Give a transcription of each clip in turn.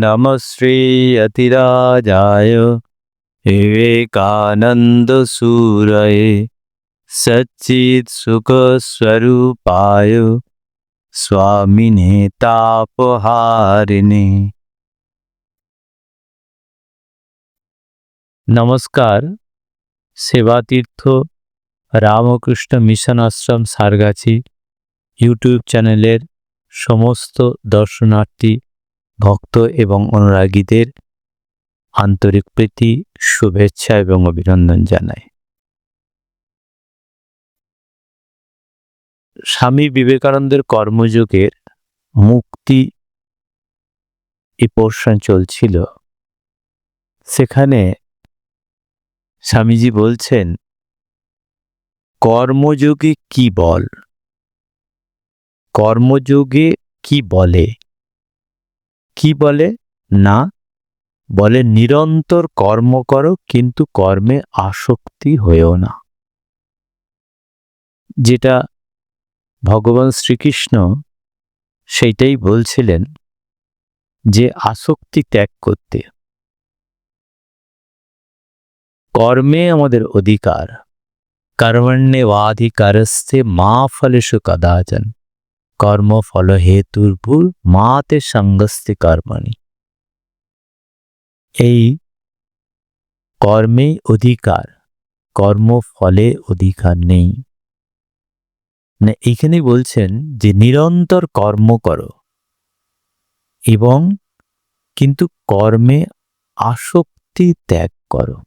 नमः श्रीयतिराजाय विवेकानन्दसूरये सच्चित्सुखस्वरूपाय स्वामिने तापहारिणे। নমস্কার। সেবাতীর্থ রামকৃষ্ণ মিশন আশ্রম সারগাছি ইউটিউব চ্যানেলের সমস্ত দর্শনার্থী ভক্ত এবং অনুরাগীদের আন্তরিক প্রীতি, শুভেচ্ছা এবং অভিনন্দন জানাই। স্বামী বিবেকানন্দের কর্মযোগের মুক্তি এই পোর্শন চলছিল। সেখানে স্বামীজি বলছেন, কর্মযোগে কি বল, কর্মযোগে কি বলে, কি বলে না বলে নিরন্তর কর্ম করো কিন্তু কর্মে আসক্তি হয়েও না। যেটা ভগবান শ্রীকৃষ্ণ সেইটাই বলছিলেন যে আসক্তি ত্যাগ করতে। কর্মে আমাদের অধিকার, কর্মণ্যেবাধিকারস্তে মা ফলেষু কদাচন কর্মফল হেতুর্ভুর মা তে সঙ্গস্তে কর্মণি। এই কর্মে অধিকার, কর্মফলে অধিকার নেই। না, এখানে বলছেন যে নিরন্তর কর্ম করো এবং কিন্তু কর্মে আসক্তি ত্যাগ করো।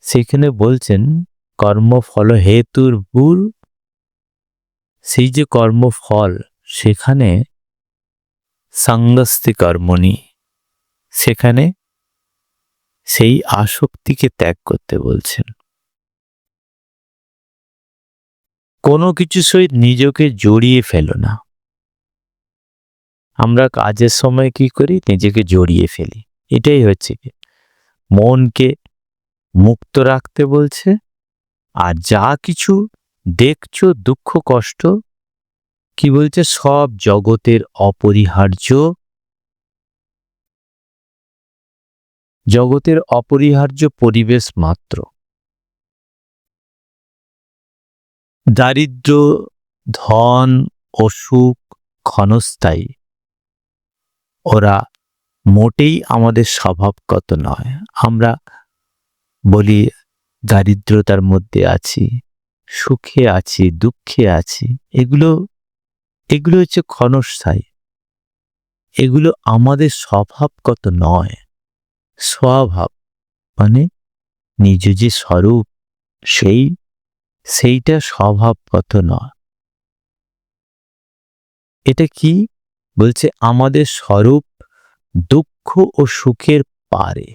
সেখানে বলছেন কর্মফল হেতুর্ভুর, সেই যে কর্মফল সেখানে সঙ্গস্তে কর্মণি, সেখানে সেই আসক্তিকে ত্যাগ করতে বলছেন। কোনো কিছু সহিত নিজেকে জড়িয়ে ফেলো না। আমরা কাজের সময় কি করি? নিজেকে জড়িয়ে ফেলি। এটাই হচ্ছে কি মনকে মুক্ত রাখতে বলছে। আর যা কিছু দেখছো দুঃখ কষ্ট, কি বলছে? সব জগতের অপরিহার্য, জগতের অপরিহার্য পরিবেশ মাত্র। দারিদ্র, ধন ও সুখ ক্ষণস্থায়ী, ওরা মোটেই আমাদের স্বভাবগত নয়। আমরা বলি দারিদ্রতার মধ্যে আছি, সুখে আছি, দুঃখে আছি, এগুলো হচ্ছে ক্ষণস্থায়ী। এগুলো আমাদের স্বভাবগত নয়। স্বভাব মানে নিজ যে স্বরূপ, সেইটা স্বভাবগত নয়। এটা কি বলছে? আমাদের স্বরূপ দুঃখ ও সুখের পারে।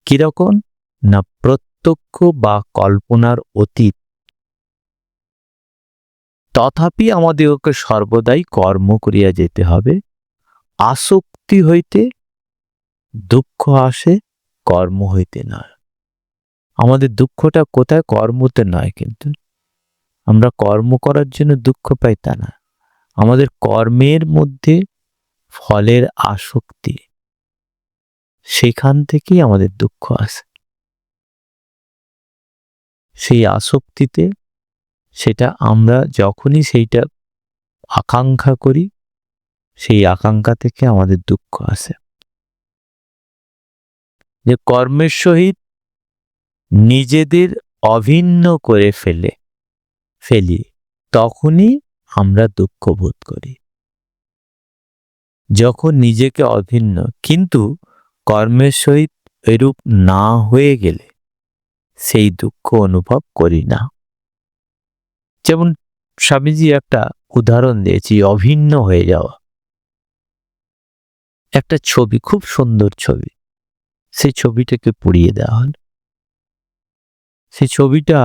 কিরকম না, প্রত্যক্ষ বা কল্পনার অতীত। তথাপি আমাদেরকে সর্বদাই কর্ম করিয়া যেতে হবে। আসক্তি হইতে দুঃখ আসে, কর্ম হইতে নয়। আমাদের দুঃখটা কোথায়? কর্মতে নয়। কিন্তু আমরা কর্ম করার জন্য দুঃখ পাই তা না। আমাদের কর্মের মধ্যে ফলের আসক্তি, সেখান থেকেই আমাদের দুঃখ আসে। সেই আসক্তিতে, সেটা আমরা যখনই সেইটা আকাঙ্ক্ষা করি, সেই আকাঙ্ক্ষা থেকে আমাদের দুঃখ আসে। যে কর্মের সহিত নিজেদের অভিন্ন করে ফেলি, তখনই আমরা দুঃখ বোধ করি। যখন নিজেকে অভিন্ন, কিন্তু কর্মের সহিত এরূপ না হয়ে গেলে সেই দুঃখ অনুভব করি না। যেমন স্বামীজি একটা উদাহরণ দিয়েছি, অভিন্ন হয়ে যাওয়া। একটা ছবি, খুব সুন্দর ছবি, সেই ছবিটাকে পুড়িয়ে দেওয়া হল। সেই ছবিটা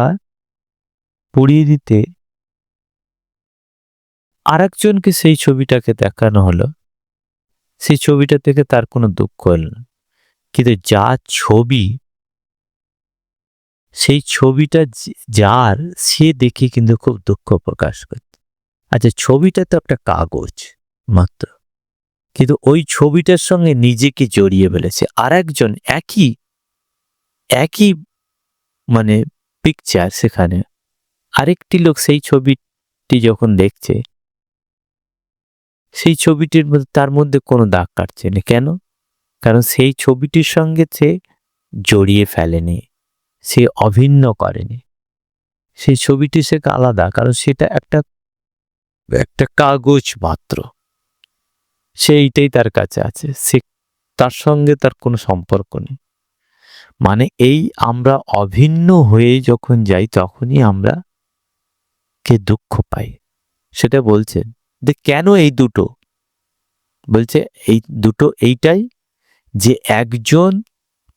পুড়িয়ে দিতে আরেকজনকে সেই ছবিটাকে দেখানো হলো। সেই ছবিটা থেকে তার কোনো দুঃখ হল না, কিন্তু যা ছবি, সেই ছবিটা যার, সে দেখে কিন্তু খুব দুঃখ প্রকাশ করত। আচ্ছা, ছবিটা তো একটা কাগজ মাত্র, কিন্তু ওই ছবিটার সঙ্গে নিজেকে জড়িয়ে ফেলেছে। আরেকজন একই একই মানে পিকচার, সেখানে আরেকটি লোক সেই ছবিটি যখন দেখছে, সেই ছবিটির মধ্যে তার মধ্যে কোনো দাগ কাটছে না। কেন? কারণ সেই ছবিটির সঙ্গে সে জড়িয়ে ফেলেনি, সে অভিন্ন করেনি। সেই ছবিটি সে আলাদা, কারণ সেটা একটা একটা কাগজ মাত্র। সেইটাই তার কাছে আছে, সে তার সঙ্গে তার কোনো সম্পর্ক নেই। মানে এই আমরা অভিন্ন হয়ে যখন যাই, তখনই আমরা কে দুঃখ পাই। সেটা বলছেন যে কেন এই দুটো, বলছে এই দুটো এইটাই যে একজন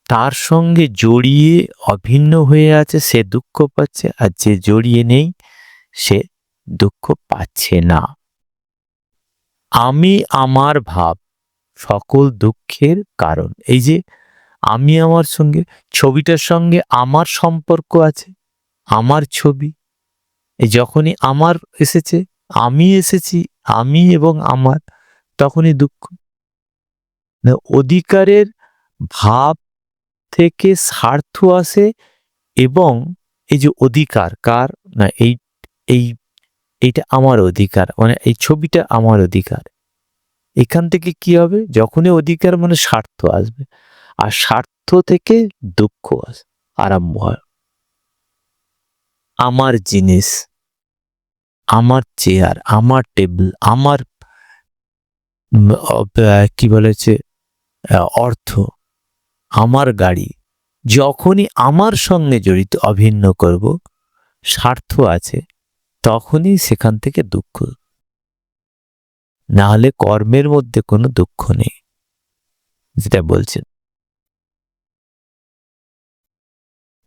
তার সঙ্গে জড়িয়ে অভিন্ন হয়ে আছে, সে দুঃখ পাচ্ছে, আর যে জড়িয়ে নেই সে দুঃখ পাচ্ছে না। আমি আমার ভাব সকল দুঃখের কারণ। এই যে আমি আমার সঙ্গে, ছবিটার সঙ্গে আমার সম্পর্ক আছে, আমার ছবি। এই যখনই আমার এসেছে, আমি এসেছি, আমি এবং আমার, তখনই দুঃখ। অধিকারের ভাব থেকে স্বার্থ আসে, এবং এই যে অধিকার কার না, এই এই এইটা আমার অধিকার, মানে এই ছবিটা আমার অধিকার। এখান থেকে কি হবে? যখনই অধিকার মানে স্বার্থ আসবে, আর স্বার্থ থেকে দুঃখ আরম্ভ হয়। আমার জিনিস, আমার চেয়ার, আমার টেবিল, আমার কি বলেছে অর্থ, আমার গাড়ি, যখনই আমার সঙ্গে জড়িত, অভিন্ন করব, স্বার্থ আছে, তখনই সেখান থেকে দুঃখ। না হলে কর্মের মধ্যে কোনো দুঃখ নেই, যেটা বলছেন।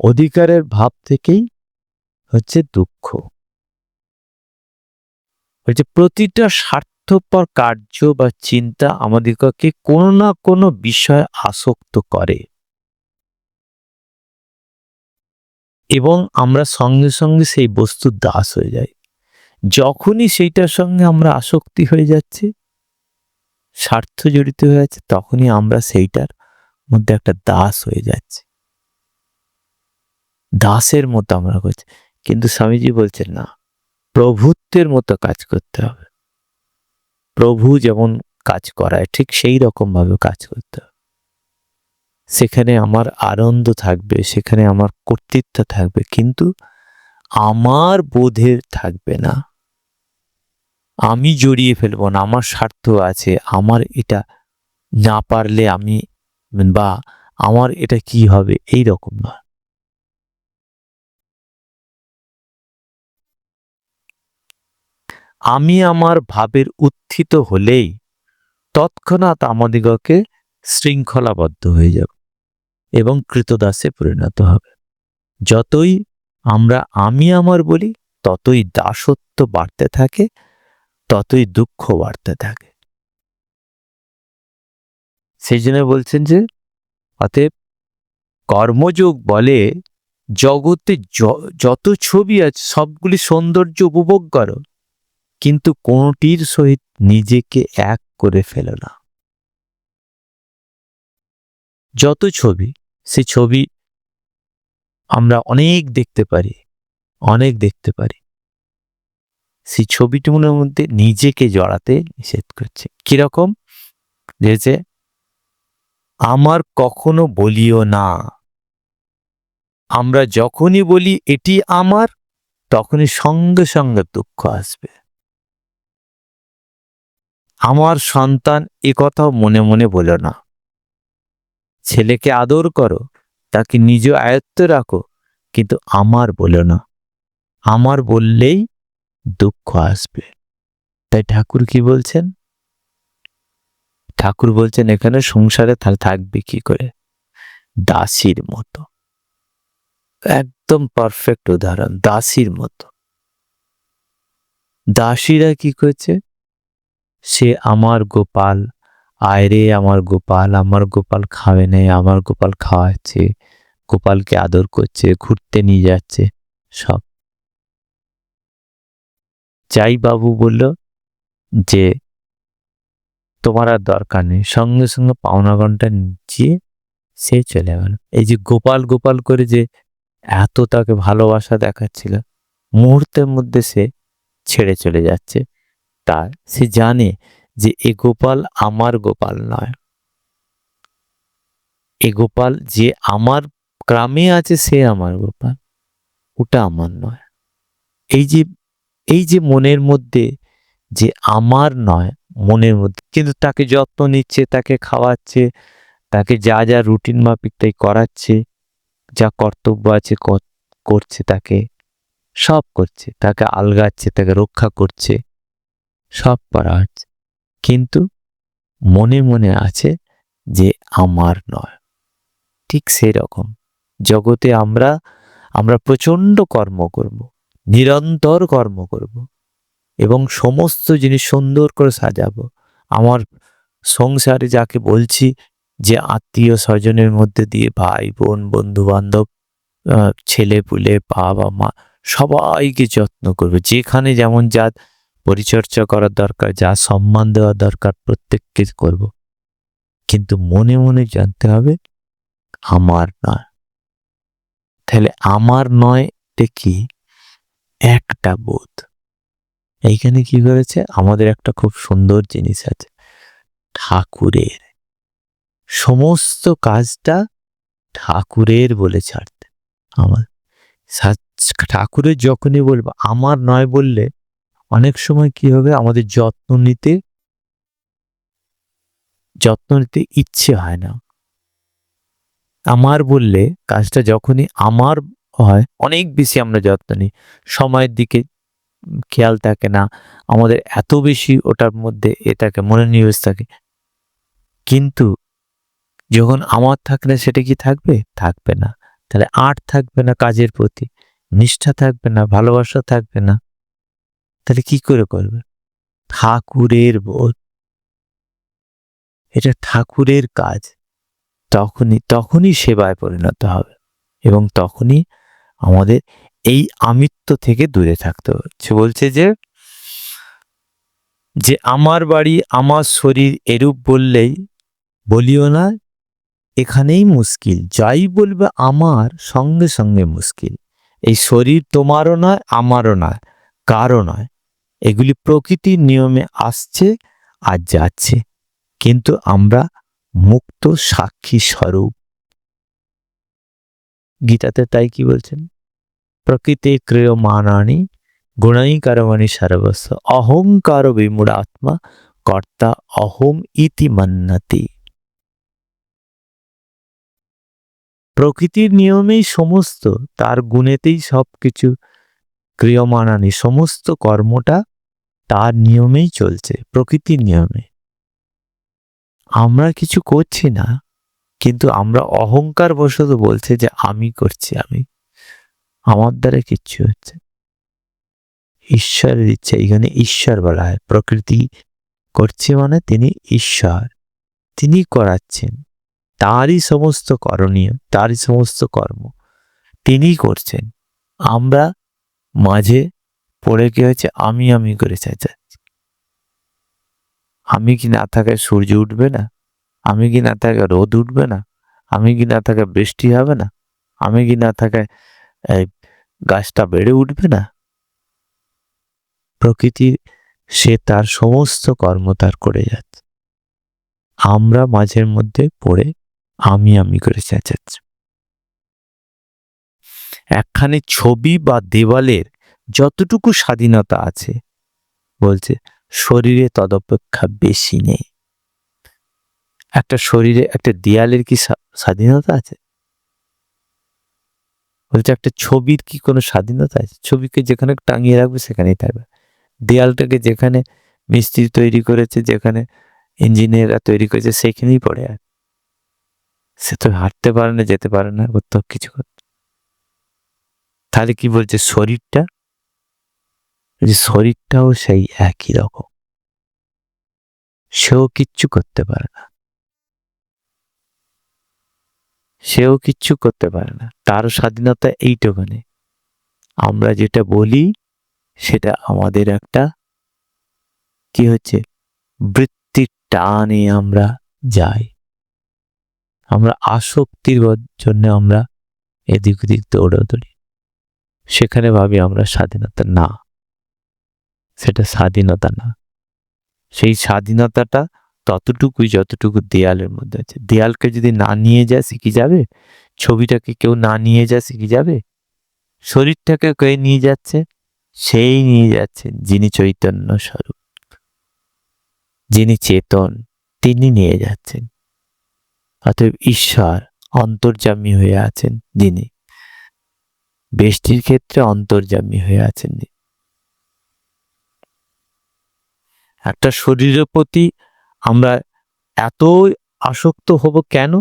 অধিকারের ভাব থেকেই হচ্ছে দুঃখ। হচ্ছে প্রতিটা স্বার্থপর কার্য বা চিন্তা আমাদেরকে কোনো না কোনো বিষয়ে আসক্ত করে, এবং আমরা সঙ্গে সঙ্গে সেই বস্তুর দাস হয়ে যাই। যখনই সেইটার সঙ্গে আমরা আসক্তি হয়ে যাচ্ছি, স্বার্থ জড়িত হয়ে যাচ্ছে, তখনই আমরা সেইটার মধ্যে একটা দাস হয়ে যাচ্ছি, দাসের মতো আমরা করছি। কিন্তু স্বামীজি বলছেন না, প্রভুত্বের মতো কাজ করতে হবে। প্রভু যেমন কাজ করায়, ঠিক সেই রকম ভাবে কাজ করতে হবে। সেখানে আমার আনন্দ থাকবে, সেখানে আমার কর্তৃত্ব থাকবে, কিন্তু আমার বোধের থাকবে না। আমি জড়িয়ে ফেলবো না, আমার স্বার্থ আছে, আমার এটা না পারলে আমি, বা আমার এটা কি হবে, এই রকম না। আমি আমার ভাবের উত্থিত হলেই তৎক্ষণাৎ আমাদিগকে শৃঙ্খলাবদ্ধ হয়ে যাব এবং কৃতদাসে পরিণত হবে। যতই আমরা আমি আমার বলি, ততই দাসত্ব বাড়তে থাকে, ততই দুঃখ বাড়তে থাকে। সেই জন্য বলছেন যে অতএব কর্মযোগ বলে জগতে যত ছবি আছে সবগুলি সৌন্দর্য উপভোগ করো, কিন্তু কোনটির সহিত নিজেকে এক করে ফেলো না। যত ছবি, সে ছবি আমরা অনেক দেখতে পারি, অনেক দেখতে পারি, সেই ছবিটিগুলোর মধ্যে নিজেকে জড়াতে নিষেধ করছে। কিরকম? যে আমার কখনো বলিও না। আমরা যখনই বলি এটি আমার, তখনই সঙ্গে সঙ্গে দুঃখ আসবে। আমার সন্তান, এ কথাও মনে মনে বলো না। ছেলেকে আদর করো, তাকে নিজ আয়ত্তে রাখো, কিন্তু আমার বলো না। আমার বললেই দুঃখ আসবে। তাই ঠাকুর কি বলছেন? ঠাকুর বলছেন এখানে সংসারে থাকবে কি করে? দাসীর মতো। একদম পারফেক্ট উদাহরণ, দাসীর মতো। দাসীরা কি করছে? সে আমার গোপাল, আয় রে আমার গোপাল, আমার গোপাল খাবে না, আমার গোপাল খাওয়াচ্ছে, গোপালকে আদর করছে, ঘুরতে নিয়ে যাচ্ছে, সব। যাই বাবু বলল যে তোমার আর দরকার নেই, সঙ্গে সঙ্গে পাওনা ঘন্টা নিয়ে সে চলে গেল। এই যে গোপাল গোপাল করে যে এত তাকে ভালোবাসা দেখাচ্ছিল, মুহূর্তের মধ্যে সে ছেড়ে চলে যাচ্ছে। তার সে জানে যে এ গোপাল আমার গোপাল নয়, এ গোপাল যে আমার গ্রামে আছে সে আমার গোপাল, ওটা আমার নয়। এই যে মনের মধ্যে যে আমার নয়, মনের মধ্যে কিন্তু তাকে যত্ন নিচ্ছে, তাকে খাওয়াচ্ছে, তাকে যা যা রুটিন মাফিক তাই করাচ্ছে, যা কর্তব্য আছে করছে, তাকে সব করছে, তাকে আলগাচ্ছে, তাকে রক্ষা করছে, সব করা হচ্ছে, কিন্তু মনে মনে আছে যে আমার নয়। ঠিক সেই রকম জগতে আমরা প্রচণ্ড কর্ম করব, নিরন্তর কর্ম করব এবং সমস্ত জিনিস সুন্দর করে সাজাবো। আমার সংসারে যাকে বলছি যে আত্মীয় স্বজনের মধ্যে দিয়ে ভাই বোন বন্ধু বান্ধব ছেলে পুলে বাবা মা সবাইকে যত্ন করবে, যেখানে যেমন যা পরিচর্যা করার দরকার, যা সম্মান দেওয়া দরকার প্রত্যেককে করব, কিন্তু মনে মনে জানতে হবে আমার নয়। তাহলে আমার নয় কি? একটা বোধ। এইখানে কি করেছে, আমাদের একটা খুব সুন্দর জিনিস আছে, ঠাকুরের সমস্ত কাজটা ঠাকুরের বলে ছাড়তে। আমার ঠাকুরের যখনই বলবো আমার নয় বললে অনেক সময় কি হবে, আমাদের যত্ন নিতে ইচ্ছে হয় না। আমার বললে কাজটা যখনই আমার হয়, অনেক বেশি আমরা যত্ন নিই, সময়ের দিকে খেয়াল থাকে না আমাদের, এত বেশি ওটার মধ্যে এটাকে মনে নিবেশ থাকে। কিন্তু যখন আমার থাকলে সেটা কি থাকবে? থাকবে না। তাহলে আর্ট থাকবে না, কাজের প্রতি নিষ্ঠা থাকবে না, ভালোবাসা থাকবে না। তাহলে কি করে করবে? ঠাকুরের বোধ, এটা ঠাকুরের কাজ, তখনই সেবায় পরিণত হবে এবং তখনই আমাদের এই আমিত্ব থেকে দূরে থাকতে হচ্ছে। বলছে যে আমার বাড়ি আমার শরীর এরূপ বলিও না, এখানেই মুশকিল, যাই বলবে আমার সঙ্গে সঙ্গে মুশকিল। এই শরীর তোমারও নয়, আমারও নয়, কারও নয়, এগুলি প্রকৃতির নিয়মে আসছে আর যাচ্ছে, কিন্তু আমরা মুক্ত সাক্ষী স্বরূপ। গীতাতে তাই কি বলছেন? প্রকৃতি ক্রিয়মাণানি গুণাই কারবাণী সর্বস্ব অহংকার বিমূঢ়াত্মা কর্তা অহম ইতি মন্যতে। প্রকৃতির নিয়মেই সমস্ত, তার গুণেতেই সবকিছু ক্রিয়মাণানি, সমস্ত কর্মটা তার নিয়মেই চলছে, প্রকৃতির নিয়মে। আমরা কিছু করছি না, কিন্তু আমরা অহংকার বশত বলছে যে আমি করছি, আমার দ্বারা কিচ্ছু হচ্ছে। ঈশ্বরের ইচ্ছা, এখানে ঈশ্বর বলা হয়, প্রকৃতি করছে মানে তিনি ঈশ্বর, তিনি করাচ্ছেন, তারই সমস্ত করণীয়, তারই সমস্ত কর্ম তিনি করছেন। আমরা মাঝে পড়ে কি হয়েছে, আমি করে চেঁচাচ্ছি। আমি কি না থাকায় সূর্য উঠবে না? আমি কি না থাকায় রোদ উঠবে না? আমি কি না থাকায় বৃষ্টি হবে না? আমি কি না থাকায় গাছটা বেড়ে উঠবে না? প্রকৃতির সে তার সমস্ত কর্ম তার করে যাচ্ছে, আমরা মাঝের মধ্যে পড়ে আমি করে চেঁচাচ্ছি। একখানি ছবি বা দেওয়ালের যতটুকু স্বাধীনতা আছে, বলছে শরীরে তদপেক্ষা বেশি নেই। একটা শরীরে, একটা দেয়ালের কি স্বাধীনতা আছে? বলছে একটা ছবির কি কোনো স্বাধীনতা আছে? ছবিকে যেখানে টাঙিয়ে রাখবে সেখানেই থাকবে। দেয়ালটাকে যেখানে মিস্ত্রি তৈরি করেছে, যেখানে ইঞ্জিনিয়াররা তৈরি করেছে, সেখানেই পড়ে আর সে তো হাঁটতে পারে না, যেতে পারে না, কোথাও কিছু করতে। তাহলে কি বলছে শরীরটা? শরীরটাও সেই একই রকম, সেও কিচ্ছু করতে পারে না, সেও কিচ্ছু করতে পারে না, তারও স্বাধীনতা এইটুখানে। আমরা যেটা বলি সেটা আমাদের একটা কি হচ্ছে, বৃত্তির টানে আমরা যাই। আমরা আসক্তির জন্য আমরা এদিক ওদিক দৌড়াদৌড়ি। সেখানে ভাবি আমরা স্বাধীনতা, না, সেটা স্বাধীনতা না। সেই স্বাধীনতাটা ততটুকুই যতটুকু দেয়ালের মধ্যে আছে। দেয়ালকে যদি না নিয়ে যায়, সে কি যাবে? ছবিটাকে কেউ না নিয়ে যায়, সে কি যাবে? শরীরটাকে কে নিয়ে যাচ্ছে? সেই নিয়ে যাচ্ছেন যিনি চৈতন্য স্বরূপ, যিনি চেতন, তিনি নিয়ে যাচ্ছেন। অতএব ঈশ্বর অন্তর্যামী হয়ে আছেন যিনি, ব্যষ্টির ক্ষেত্রে অন্তর্যামী হয়ে আছেন। একটা শরীরের প্রতি আমরা এত আসক্ত হব কেন?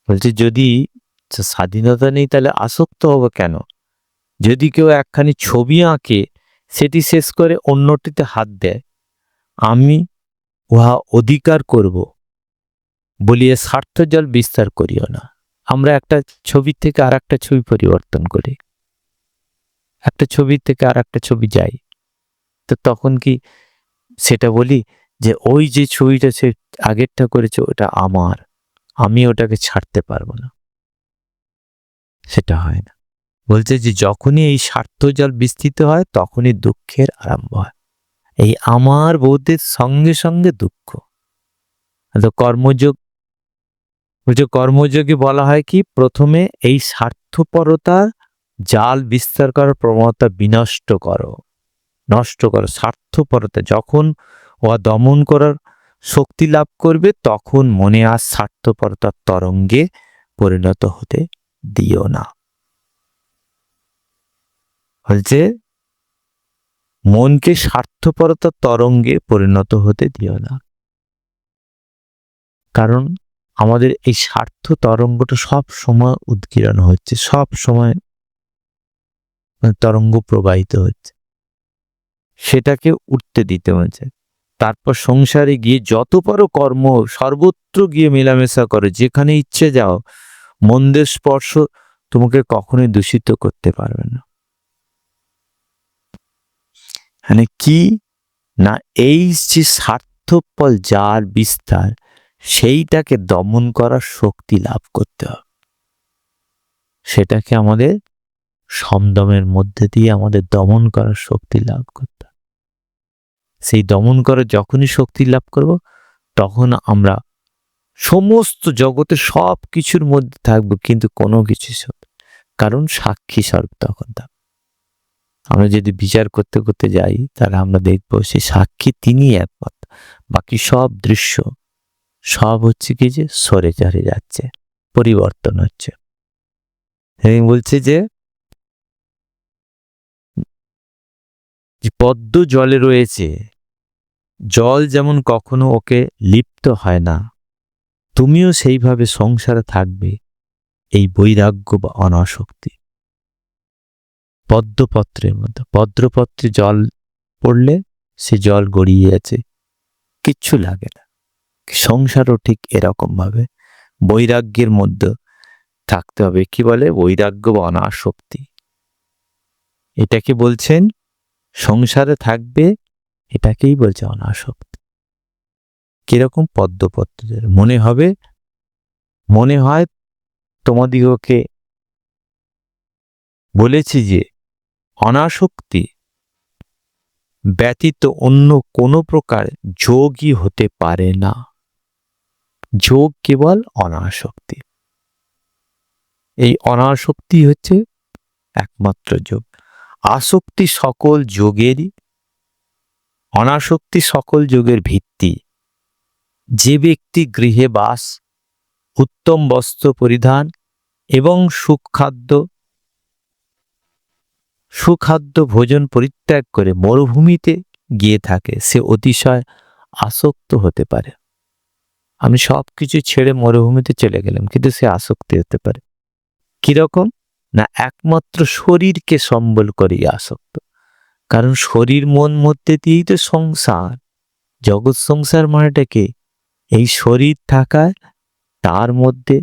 বলছে যদি স্বাধীনতা নেই তাহলে আসক্ত হব কেন? যদি কেউ একখানি ছবি আঁকে, সেটি শেষ করে অন্যটিতে হাত দেয়, আমি উহা অধিকার করব বলিয়ে স্বার্থ জল বিস্তার করিও না। আমরা একটা ছবি থেকে আর একটা ছবি পরিবর্তন করি, একটা ছবি থেকে আর একটা ছবি যাই, তো তখন কি সেটা বলি যে ওই যে ছবিটা সে আগেরটা করেছে ওটা আমার, আমি ওটাকে ছাড়তে পারবো না? সেটা হয় না। বলছে যে যখনই এই স্বার্থ জল বিস্তৃত হয় তখনই দুঃখের আরম্ভ হয়। এই আমার বোধের সঙ্গে সঙ্গে দুঃখ। কর্মযোগ, কর্মযোগে বলা হয় কি, প্রথমে এই স্বার্থপরতার জাল বিস্তার করার প্রবণতা বিনষ্ট করো, নষ্ট করো। স্বার্থপরতা যখন ও দমন করার শক্তি লাভ করবে, তখন মনে আর স্বার্থপরতার তরঙ্গে পরিণত হতে দিও না। বলছে মনকে স্বার্থপরতার তরঙ্গে পরিণত হতে দিও না, কারণ আমাদের এই স্বার্থ তরঙ্গটা সব সময় উদ্গীরণ হচ্ছে, সব সময় তরঙ্গ প্রবাহিত হচ্ছে, সেটাকে উঠতে দিতে হচ্ছে। তারপর সংসারে গিয়ে যত পারো কর্ম, সর্বত্র গিয়ে মেলামেশা করো, যেখানে ইচ্ছে যাও, মন্দের স্পর্শ তোমাকে কখনোই দূষিত করতে পারবে না। মানে কি না, এই যে স্বার্থপর যার বিস্তার, সেইটাকে দমন করার শক্তি লাভ করতে হবে। সেটাকে আমাদের সমদমের মধ্যে দিয়ে আমাদের দমন করার শক্তি লাভ করতে হবে। সেই দমন করার যখনই শক্তি লাভ করব, তখন আমরা সমস্ত জগতের সব কিছুর মধ্যে থাকবো, কিন্তু কোনো কিছু, কারণ সাক্ষী স্বরূপ তখন থাকবে। আমরা যদি বিচার করতে করতে যাই, তাহলে আমরা দেখবো সেই সাক্ষী তিনি একমাত্র, বাকি সব দৃশ্য সব হচ্ছে কি যে সরে চলে যাচ্ছে, পরিবর্তন হচ্ছে। বলছে যে পদ্ম জলে রয়েছে, জল যেমন কখনো ওকে লিপ্ত হয় না, তুমিও সেইভাবে সংসারে থাকবে এই বৈরাগ্য বা অনাসক্তি। পদ্মপত্রের মতো, পদ্মপত্রে জল পড়লে সে জল গড়িয়ে আছে, কিচ্ছু লাগে না। সংসারও ঠিক এরকম ভাবে বৈরাগ্যের মধ্যে থাকতে হবে। কি বলে? বৈরাগ্য বা অনাসক্তি। এটাকে বলছেন সংসারে থাকবে, এটাকেই বলছে অনাসক্তি। কিরকম? পদ্মপত্রের মনে হয় তোমাদিগকে বলেছি যে অনাসক্তি ব্যতীত অন্য কোনো প্রকার যোগই হতে পারে না। যোগ কেবল অনাসক্তি। এই অনাসক্তি হচ্ছে একমাত্র যোগ। আসক্তি সকল যোগেরই, অনাসক্তি সকল যোগের ভিত্তি। যে ব্যক্তি গৃহে বাস, উত্তম বস্ত্র পরিধান এবং সুখাদ্য ভোজন পরিত্যাগ করে মরুভূমিতে গিয়ে থাকে, সে অতিশয় আসক্ত হতে পারে। আমি সব কিছু ছেড়ে মরুভূমিতে চলে গেলাম, কিন্তু সে আসক্তি হতে পারে। কিরকম? না, একমাত্র শরীরকে সম্বল করে আসক্ত। কারণ শরীর মন মধ্যে দিয়েই তো সংসার, জগৎ সংসার মানেটাকে এই শরীর থাকায়, তার মধ্যে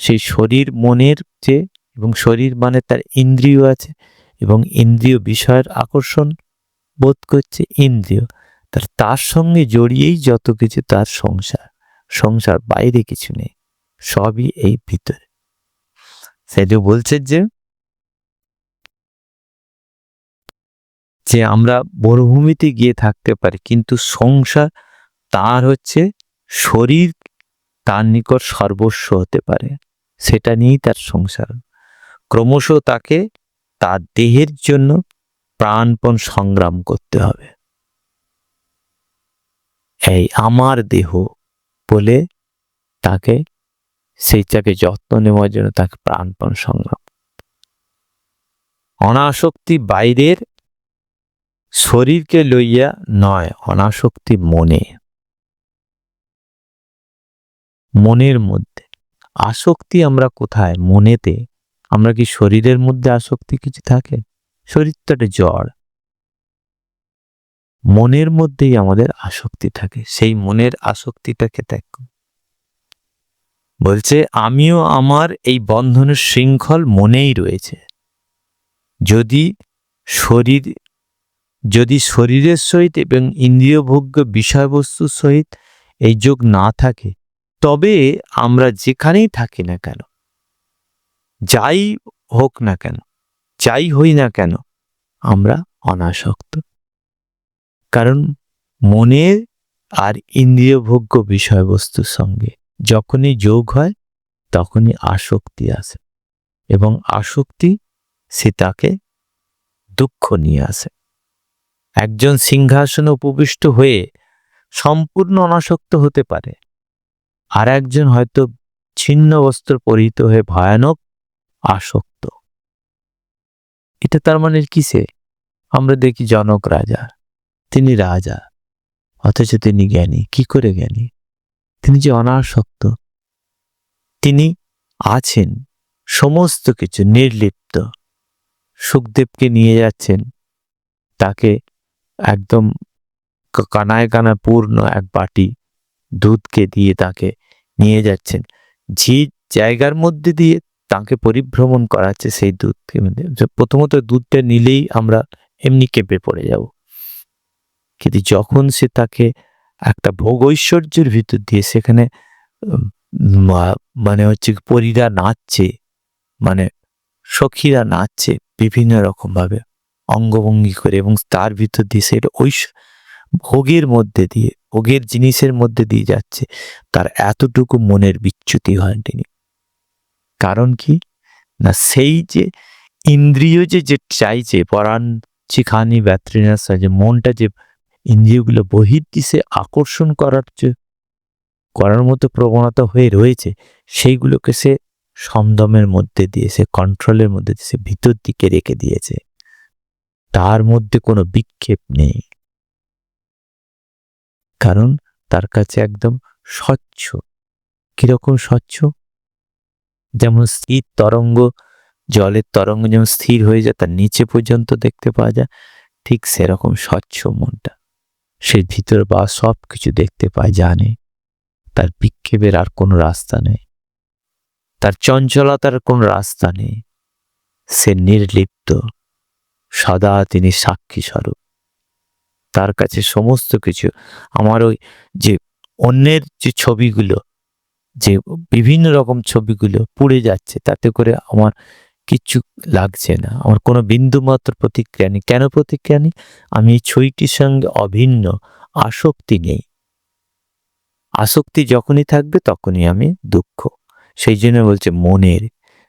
সেই শরীর মনের যে, এবং শরীর মানে তার ইন্দ্রিয় আছে, এবং ইন্দ্রিয় বিষয়ের আকর্ষণ বোধ করছে ইন্দ্রিয়, তার সঙ্গে জড়িয়েই যত কিছু তার সংসার বাইরে কিছু নেই, সবই এই ভিতরে। সেটা বলছে যে আমরা মরুভূমিতে গিয়ে থাকতে পারি, কিন্তু সংসার তার হচ্ছে শরীর তার নিকট সর্বস্ব হতে পারে, সেটা নিয়েই তার সংসার। ক্রমশ তাকে তার দেহের জন্য প্রাণপণ সংগ্রাম করতে হবে। এই আমার দেহ বলে তাকে সেইটাকে যত্ন নেওয়ার জন্য তাকে প্রাণপণ সংগ্রাম। অনাসক্তি বাইরের শরীরকে লইয়া নয়, অনাসক্তি মনের মধ্যে। আসক্তি আমরা কোথায়? মনেতে। আমরা কি শরীরের মধ্যে আসক্তি কিছু থাকে? শরীর তো একটা জড়, মনের মধ্যেই আমাদের আসক্তি থাকে। সেই মনের আসক্তিটাকে ত্যাগ করুন। বলছে আমিও আমার এই বন্ধনের শৃঙ্খল মনেই রয়েছে। যদি শরীরের সহিত এবং ইন্দ্রিয়ভোগ্য বিষয়বস্তুর সহিত এই যোগ না থাকে, তবে আমরা যেখানেই থাকি না কেন, যাই হোক না কেন, যাই হই না কেন, আমরা অনাসক্ত। কারণ মনের আর ইন্দ্রিয়ভোগ্য বিষয়বস্তুর সঙ্গে যখনই যোগ হয় তখনই আসক্তি আসে, এবং আসক্তি সে তাকে দুঃখ নিয়ে আসে। একজন সিংহাসনে উপবিষ্ট হয়ে সম্পূর্ণ অনাসক্ত হতে পারে, আর একজন হয়তো ছিন্ন বস্ত্র পরিহিত হয়ে ভয়ানক আসক্ত। এটা তার মানে কিসে? আমরা দেখি জনক রাজা, তিনি রাজা অথচ তিনি জ্ঞানী। কি করে জ্ঞানী? তিনি যে অনাসক্ত, তিনি আছেন সমস্ত কিছু নির্লিপ্ত। সুখদেবকে নিয়ে যাচ্ছেন, তাকে একদম কানায় কানায় পূর্ণ এক বাটি দুধকে দিয়ে তাকে নিয়ে যাচ্ছেন, যে জায়গার মধ্যে দিয়ে তাকে পরিভ্রমণ করাচ্ছে সেই দুধকে। প্রথমত দুধটা নিলেই আমরা এমনি কেঁপে পড়ে যাব, কিন্তু যখন সে তাকে একটা ভোগ ঐশ্বর্যের ভিতর দিয়ে সেখানে মানে হচ্ছে পরীরা নাচছে, মানে সখীরা নাচছে বিভিন্ন রকম ভাবে অঙ্গভঙ্গি করে, এবং তার ভিতর দিয়ে সেটা ভোগের মধ্যে দিয়ে, ভোগের জিনিসের মধ্যে দিয়ে যাচ্ছে, তার এতটুকু মনের বিচ্যুতি হয় তিনি। কারণ কি না, সেই যে ইন্দ্রিয় যে চাইছে পরাণ চিখানি ব্যাত্রিনাস, যে মনটা যে ইন্দ্রিয়গুলো বহির্দিশে আকর্ষণ করার মতো প্রবণতা হয়ে রয়েছে, সেইগুলোকে সে সমদমের মধ্যে দিয়ে, সে কন্ট্রোলের মধ্যে দিয়ে সে ভিতর দিকে রেখে দিয়েছে। তার মধ্যে কোনো বিক্ষেপ নেই, কারণ তার কাছে একদম স্বচ্ছ। কিরকম স্বচ্ছ? যেমন স্থির তরঙ্গ, জলের তরঙ্গ যেমন স্থির হয়ে যায়, তার নিচে পর্যন্ত দেখতে পাওয়া যায়, ঠিক সেরকম স্বচ্ছ মনটা। সে ভিতর বা সব কিছু দেখতে পায়, জানে তার বিক্ষেপের আর কোনো রাস্তা নেই, তার চঞ্চলতার কোনো রাস্তা নেই। সে নির্লিপ্ত, সদা তিনি সাক্ষী স্বরূপ। তার কাছে সমস্ত কিছু, আমার ওই যে অন্যের যে ছবিগুলো, যে বিভিন্ন রকম ছবিগুলো পুড়ে যাচ্ছে, তাতে করে আমার কিচ্ছু লাগছে না, আমার কোনো বিন্দু মাত্র প্রতিক্রিয়া নেই। কেন প্রতিক্রিয়া নেই? আমি এই ছবিটির সঙ্গে অভিন্ন, আসক্তি নেই। আসক্তি যখনই থাকবে তখনই আমি দুঃখ। সেই জন্য বলছে মনের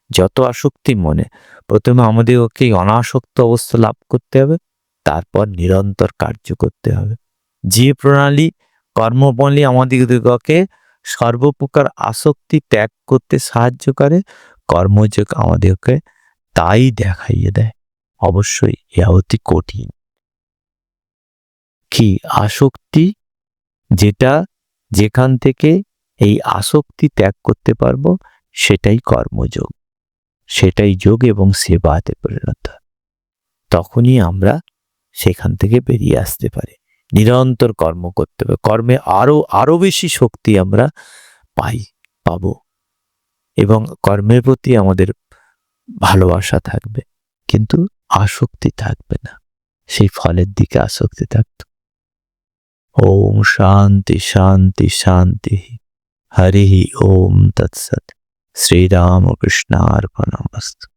যত আসক্তি মনে, প্রথমে আমাদেরকে অনাসক্ত অবস্থা লাভ করতে হবে, তারপর নিরন্তর কার্য করতে হবে। যে প্রণালী কর্মবলী আমাদেরকে সর্বপ্রকার আসক্তি ত্যাগ করতে সাহায্য করে, কর্মযোগ আমাদেরকে তাই দেখাইয়ে দেয়। অবশ্যই এ অতি কঠিন। কি আসক্তি? যেখান থেকে এই আসক্তি ত্যাগ করতে পারবো, সেটাই কর্মযোগ, সেটাই যোগ এবং সেবাতে পরিণত। তখনই আমরা সেখান থেকে বেরিয়ে আসতে পারি। নিরন্তর কর্ম করতে হবে, কর্মে আরো বেশি শক্তি আমরা পাবো, এবং কর্মের প্রতি আমাদের ভালোবাসা থাকবে, কিন্তু আসক্তি থাকবে না, সেই ফলের দিকে আসক্তি থাকবে। ওম শান্তি শান্তি শান্তি। হরি ওম তৎসৎ। শ্রীরামকৃষ্ণার্পণমস্তু।